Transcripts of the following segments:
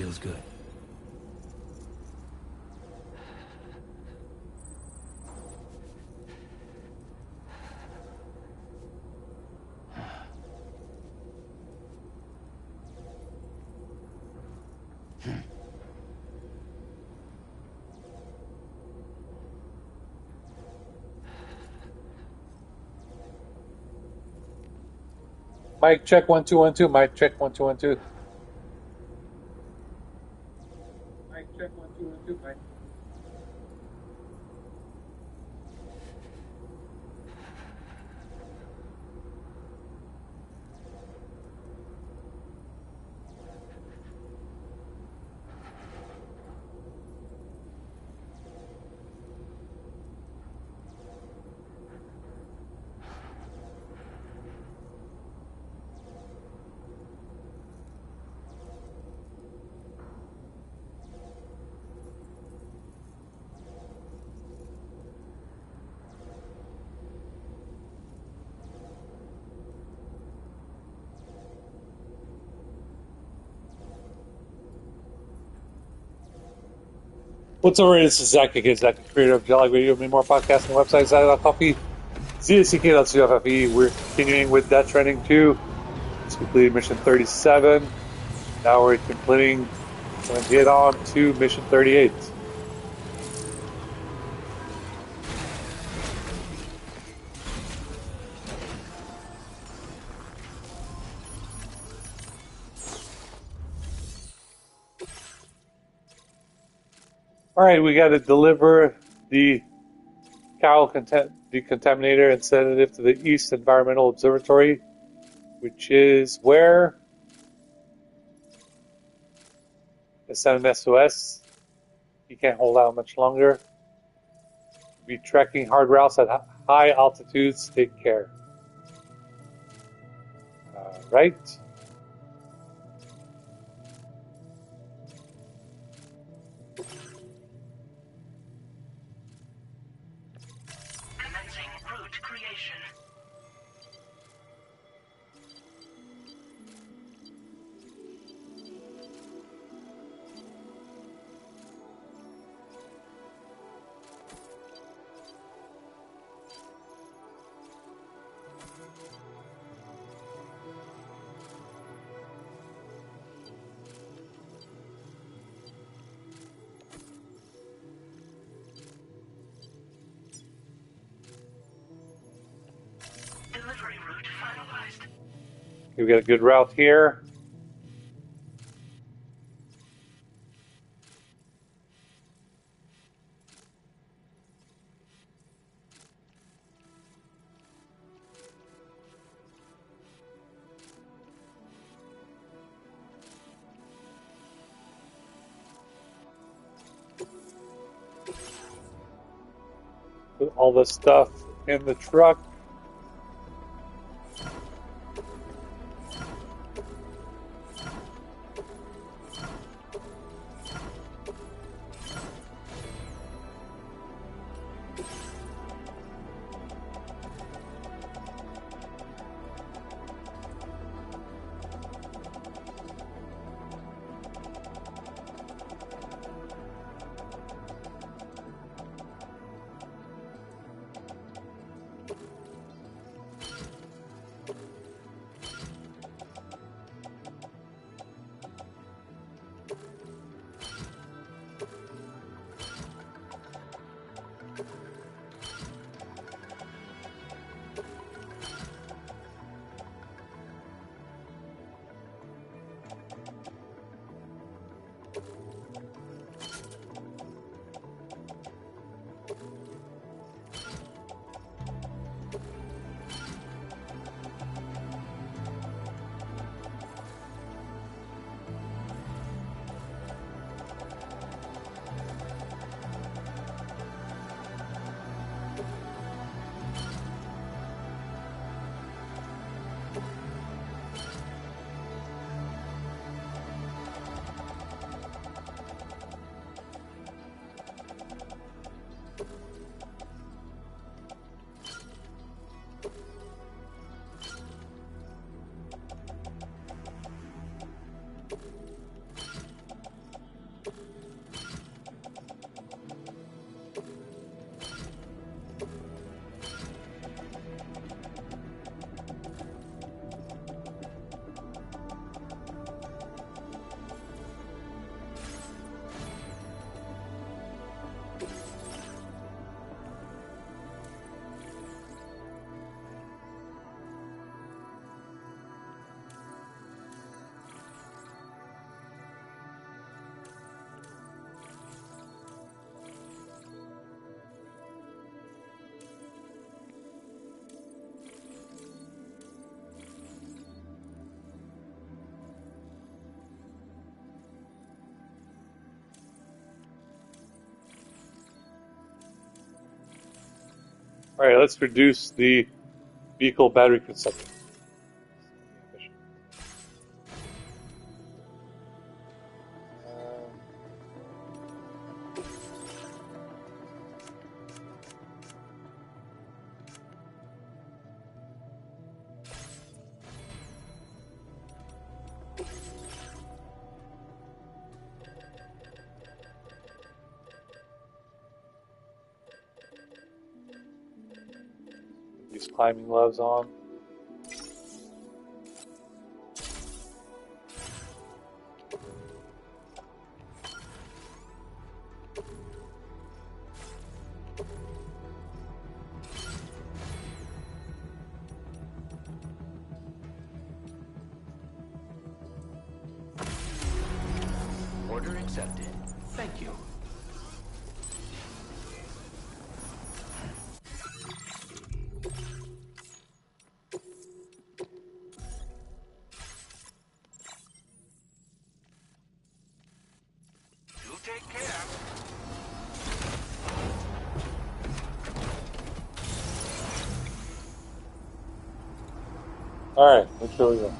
feels good. Mic check 1 2 1 2. Mic check 1 2 1 2. Mic check 1 2 1 2. Mic. What's over? This is Zach again, Zach, the creator of Jelly Radio, many more podcasts and websites, Coffee, ZSCK.CFFE. We're continuing with Death Stranding 2. It's completed mission 37. Now we're completing, going to get on to mission 38. All right, we got to deliver the cow decontaminator and send it to the East Environmental Observatory, which is where? Send an SOS. You can't hold out much longer. Be trekking hard routes at high altitudes. Take care. Right. Commencing route creation. Delivery route finalized. We've got a good route here. Put all the stuff in the truck. Alright, let's reduce the vehicle battery consumption. These climbing gloves on. Order accepted. Thank you. You take care. Alright, which way we go?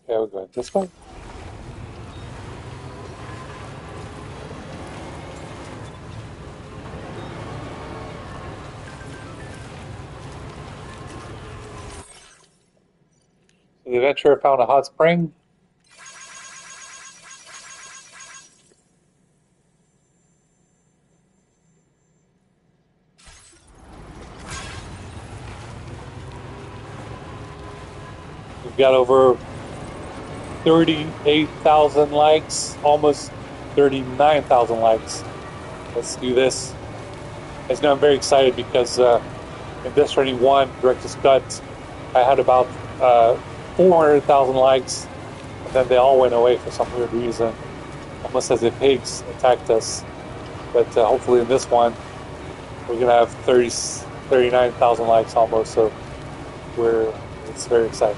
Okay, we're going this way. So the adventurer found a hot spring. We've got over 38,000 likes, almost 39,000 likes. Let's do this. As you know, I'm very excited because in Death Stranding 1, Director's Cut, I had about 400,000 likes, and then they all went away for some weird reason, almost as if pigs attacked us. But hopefully in this one, we're going to have 39,000 likes almost, so it's very exciting.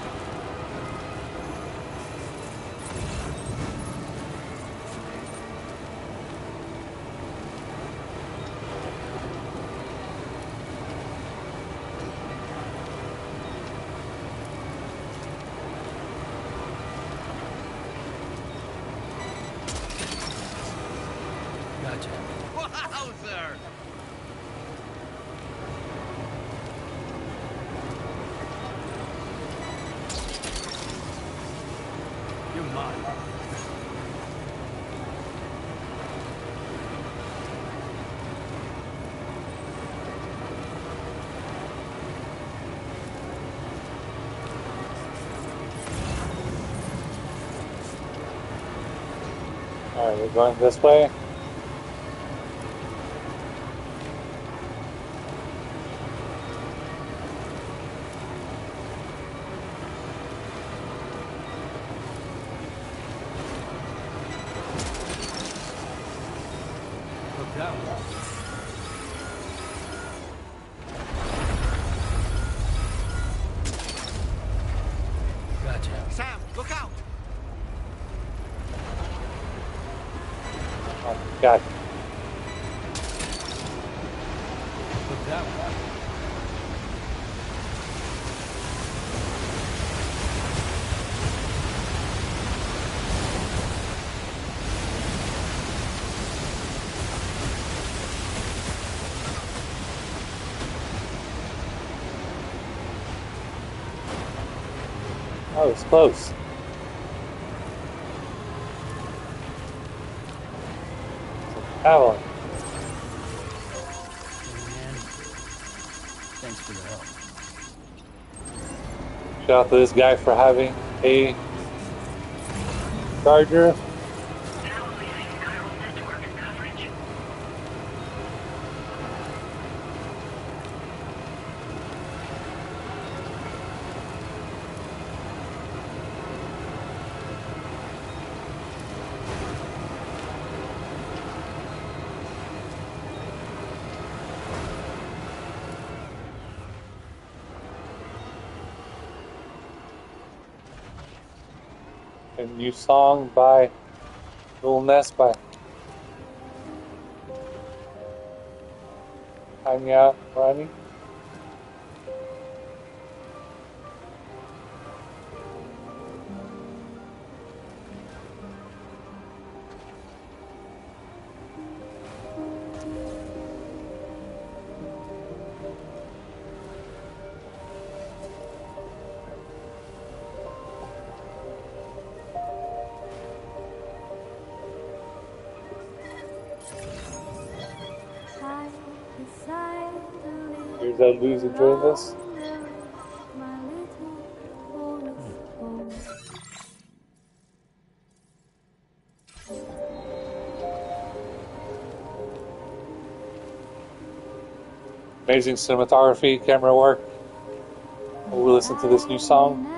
Gotcha. Wowzer! You're mine. Alright, we're going this way. Look that way. Gotcha. Sam, look out! Oh, God. Look that way. Oh, it's close. Avalon. Man. Thanks for the help. Shout out to this guy for having a charger. Now leaving neural network coverage. A new song by Little Ness by Anya Rani. Here's how Lou's enjoying this. Amazing cinematography, camera work. We'll listen to this new song.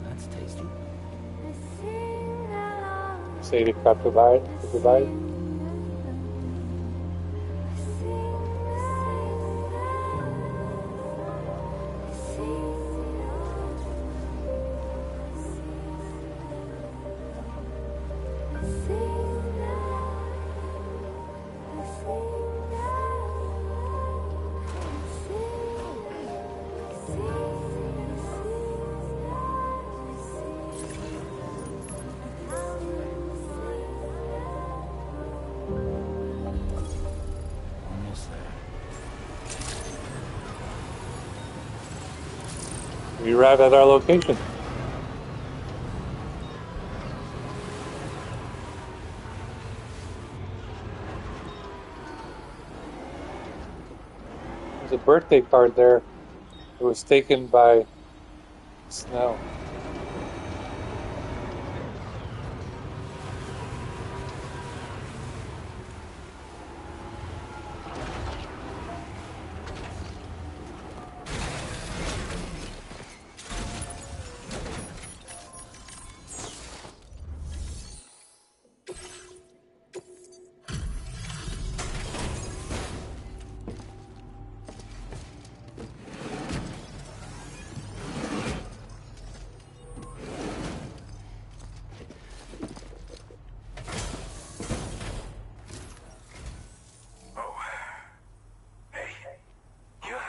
That's tasty. Say the crap goodbye. Goodbye. Almost there. We arrive at our location. There's a birthday card there. It was taken by Snow.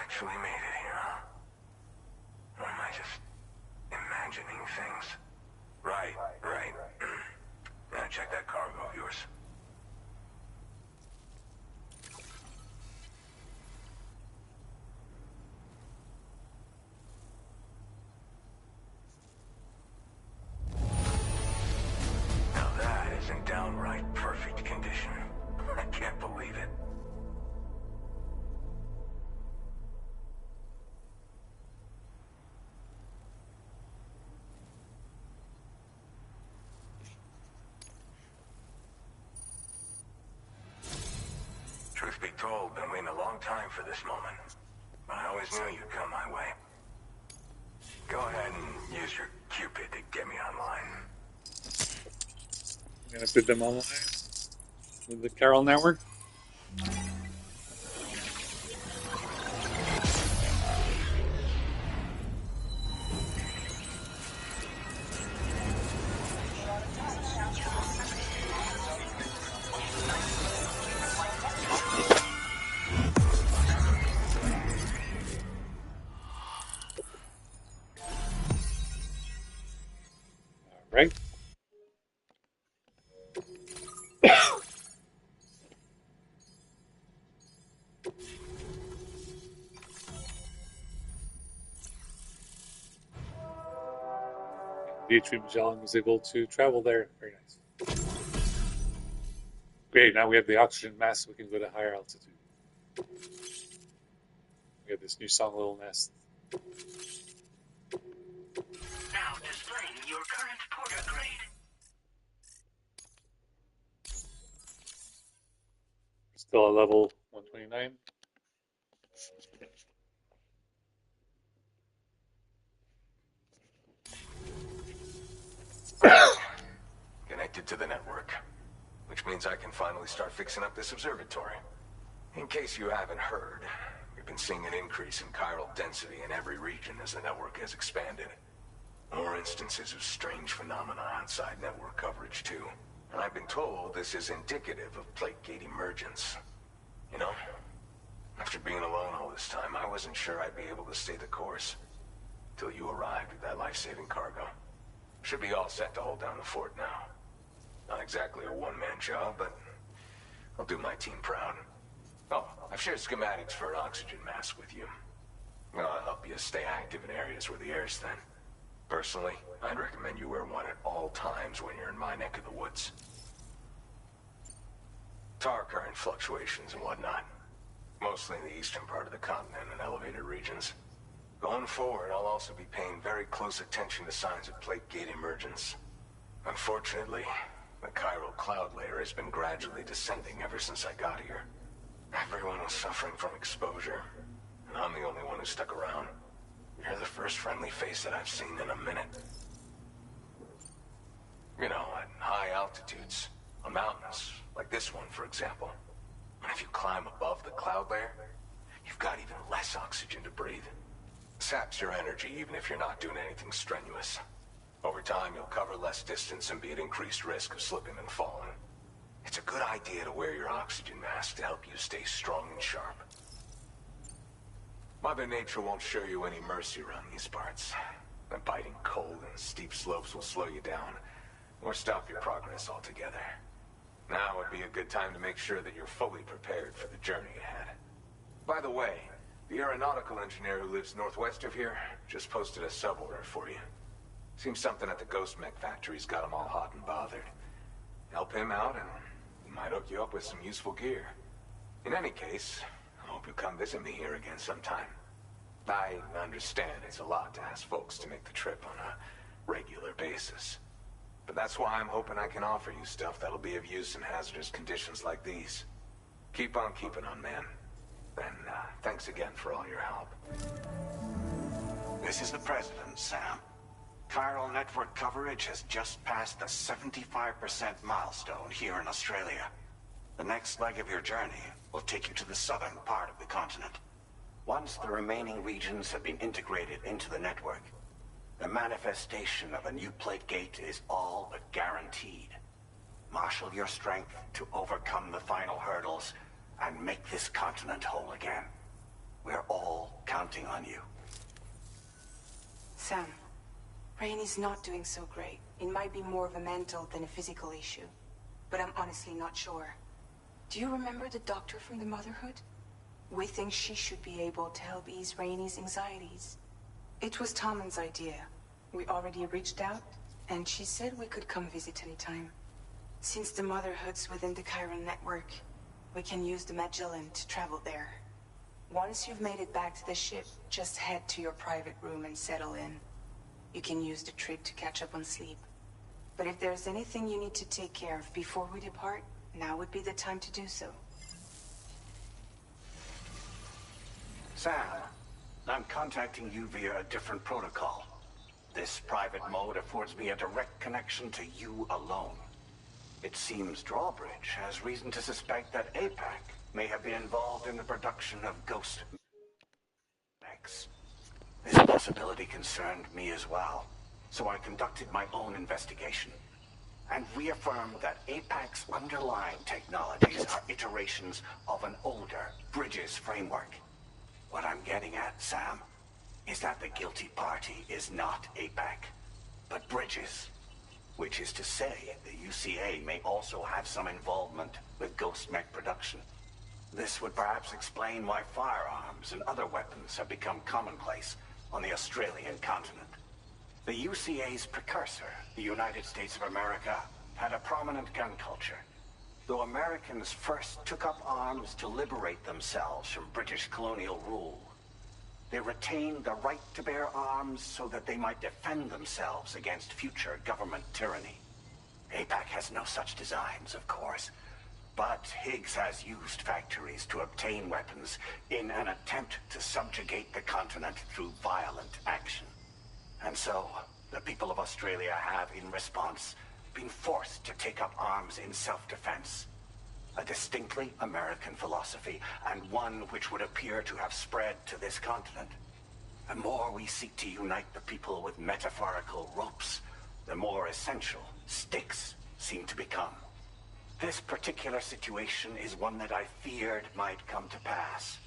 Actually made it here, huh? Or am I just imagining things? Right. Now check that cargo of yours. Now that is in downright perfect condition. I can't believe it. Truth be told, been waiting a long time for this moment. But I always knew you'd come my way. Go ahead and use your Cupid to get me online. I'm gonna put them online with the Carol Network. Right. the HV Magellan was able to travel there. Very nice. Great, now we have the oxygen mask, so we can go to higher altitude. We have this new song, Little Nest. Now displaying your current porter grade. Still at level 129. Connected to the network, which means I can finally start fixing up this observatory. In case you haven't heard, we've been seeing an increase in chiral density in every region as the network has expanded. More instances of strange phenomena outside network coverage too. And I've been told this is indicative of plate gate emergence. You know, after being alone all this time, I wasn't sure I'd be able to stay the course. Till you arrived with that life-saving cargo. Should be all set to hold down the fort now. Not exactly a one-man job, but I'll do my team proud. Oh, I've shared schematics for an oxygen mask with you. I'll help you stay active in areas where the air's thin. Personally, I'd recommend you wear one at all times when you're in my neck of the woods. Tar current fluctuations and whatnot. Mostly in the eastern part of the continent and elevated regions. Going forward, I'll also be paying very close attention to signs of plate gate emergence. Unfortunately, the chiral cloud layer has been gradually descending ever since I got here. Everyone was suffering from exposure, and I'm the only one who stuck around. You're the first friendly face that I've seen in a minute. You know, at high altitudes, on mountains, like this one, for example. And if you climb above the cloud layer, you've got even less oxygen to breathe. Saps your energy even if you're not doing anything strenuous. Over time, you'll cover less distance and be at increased risk of slipping and falling. It's a good idea to wear your oxygen mask to help you stay strong and sharp. Mother Nature won't show you any mercy around these parts. The biting cold and steep slopes will slow you down, or stop your progress altogether. Now would be a good time to make sure that you're fully prepared for the journey ahead. By the way, the aeronautical engineer who lives northwest of here just posted a sub-order for you. Seems something at the Ghost Mech factory's got him all hot and bothered. Help him out and he might hook you up with some useful gear. In any case, I hope you'll come visit me here again sometime. I understand it's a lot to ask folks to make the trip on a regular basis. But that's why I'm hoping I can offer you stuff that'll be of use in hazardous conditions like these. Keep on keeping on, man. And thanks again for all your help. This is the President, Sam. Chiral network coverage has just passed the 75% milestone here in Australia. The next leg of your journey will take you to the southern part of the continent. Once the remaining regions have been integrated into the network, the manifestation of a new plate gate is all but guaranteed. Marshal your strength to overcome the final hurdles and make this continent whole again. We're all counting on you. Sam, Rainey's not doing so great. It might be more of a mental than a physical issue, but I'm honestly not sure. Do you remember the doctor from the Motherhood? We think she should be able to help ease Rainey's anxieties. It was Tommen's idea. We already reached out, and she said we could come visit anytime. Since the Motherhood's within the Chiron network, we can use the Magellan to travel there. Once you've made it back to the ship, just head to your private room and settle in. You can use the trip to catch up on sleep. But if there's anything you need to take care of before we depart, now would be the time to do so. Sam, I'm contacting you via a different protocol. This private mode affords me a direct connection to you alone. It seems Drawbridge has reason to suspect that APAC may have been involved in the production of Ghost Mechs. This possibility concerned me as well, so I conducted my own investigation and reaffirmed that APAC's underlying technologies are iterations of an older Bridges framework. What I'm getting at, Sam, is that the guilty party is not APAC, but Bridges. Which is to say, the UCA may also have some involvement with Ghost Mech production. This would perhaps explain why firearms and other weapons have become commonplace on the Australian continent. The UCA's precursor, the United States of America, had a prominent gun culture. Though Americans first took up arms to liberate themselves from British colonial rule, they retained the right to bear arms so that they might defend themselves against future government tyranny. APAC has no such designs, of course, but Higgs has used factories to obtain weapons in an attempt to subjugate the continent through violent action. And so, the people of Australia have, in response, been forced to take up arms in self-defense. A distinctly American philosophy, and one which would appear to have spread to this continent. The more we seek to unite the people with metaphorical ropes, the more essential sticks seem to become. This particular situation is one that I feared might come to pass,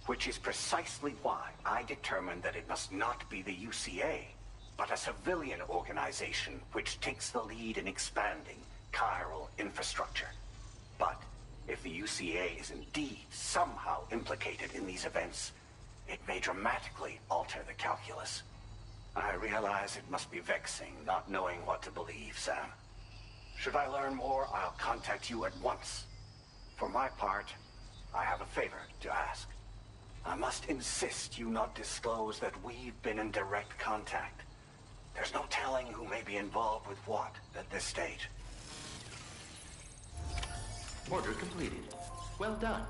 which is precisely why I determined that it must not be the UCA, but a civilian organization which takes the lead in expanding chiral infrastructure. But if the UCA is indeed somehow implicated in these events, it may dramatically alter the calculus. I realize it must be vexing not knowing what to believe, Sam. Should I learn more, I'll contact you at once. For my part, I have a favor to ask. I must insist you not disclose that we've been in direct contact. There's no telling who may be involved with what at this stage. Order completed. Well done.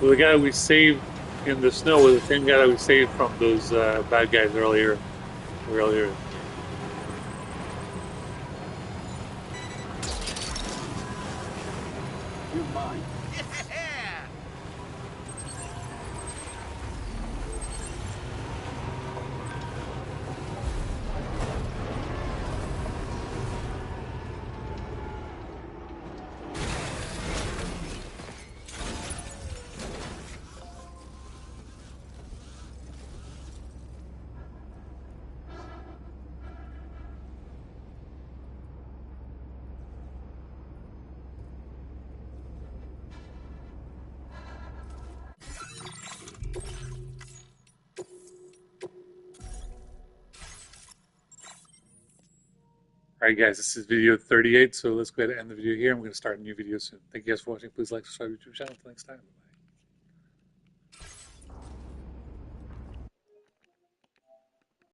Well, the guy we saved in the snow was the same guy that we saved from those bad guys earlier. You're mine. Alright guys, this is video 38, so let's go ahead and end the video here. I'm going to start a new video soon. Thank you guys for watching. Please like, subscribe to the YouTube channel. Until next time. Bye.